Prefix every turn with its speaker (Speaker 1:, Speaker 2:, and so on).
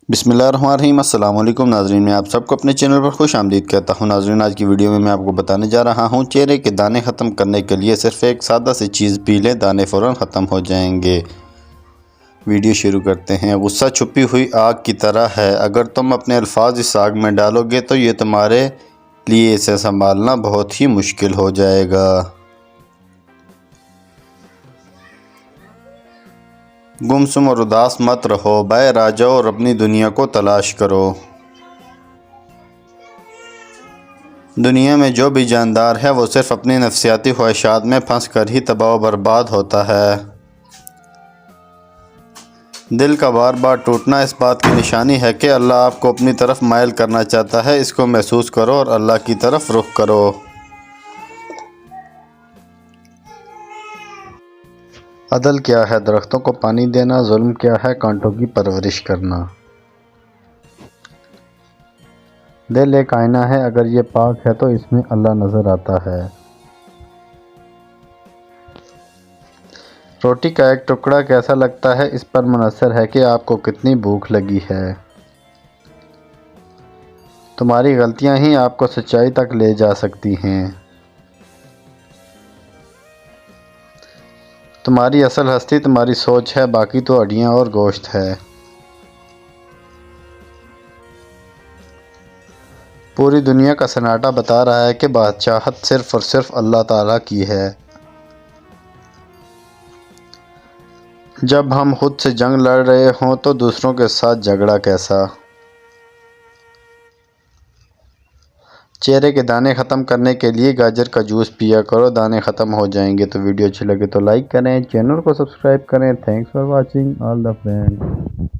Speaker 1: بسم اللہ الرحمن الرحیم۔ السلام علیکم ناظرین، میں آپ سب کو اپنے چینل پر خوش آمدید کہتا ہوں۔ ناظرین، آج کی ویڈیو میں آپ کو بتانے جا رہا ہوں چہرے کے دانے ختم کرنے کے لیے صرف ایک سادہ سی چیز پی لیں، دانے فوراً ختم ہو جائیں گے۔ ویڈیو شروع کرتے ہیں۔ غصہ چھپی ہوئی آگ کی طرح ہے، اگر تم اپنے الفاظ اس آگ میں ڈالو گے تو یہ تمہارے لیے اسے سنبھالنا بہت ہی مشکل ہو جائے گا۔ گمسم اور اداس مت رہو، باہر آ جاؤ اور اپنی دنیا کو تلاش کرو۔ دنیا میں جو بھی جاندار ہے وہ صرف اپنی نفسیاتی خواہشات میں پھنس کر ہی تباہ و برباد ہوتا ہے۔ دل کا بار بار ٹوٹنا اس بات کی نشانی ہے کہ اللہ آپ کو اپنی طرف مائل کرنا چاہتا ہے۔ اس کو محسوس کرو اور اللہ کی طرف رخ کرو۔ عدل کیا ہے؟ درختوں کو پانی دینا۔ ظلم کیا ہے؟ کانٹوں کی پرورش کرنا۔ دل ایک آئینہ ہے، اگر یہ پاک ہے تو اس میں اللہ نظر آتا ہے۔ روٹی کا ایک ٹکڑا کیسا لگتا ہے اس پر منحصر ہے کہ آپ کو کتنی بھوک لگی ہے۔ تمہاری غلطیاں ہی آپ کو سچائی تک لے جا سکتی ہیں۔ تمہاری اصل ہستی تمہاری سوچ ہے، باقی تو ہڈیاں اور گوشت ہے۔ پوری دنیا کا سناٹا بتا رہا ہے کہ بادشاہت صرف اور صرف اللہ تعالیٰ کی ہے۔ جب ہم خود سے جنگ لڑ رہے ہوں تو دوسروں کے ساتھ جھگڑا کیسا؟ چہرے کے دانے ختم کرنے کے لیے گاجر کا جوس پیا کرو، دانے ختم ہو جائیں گے۔ تو ویڈیو اچھی لگے تو لائک کریں، چینل کو سبسکرائب کریں۔ Thanks for watching all the friend.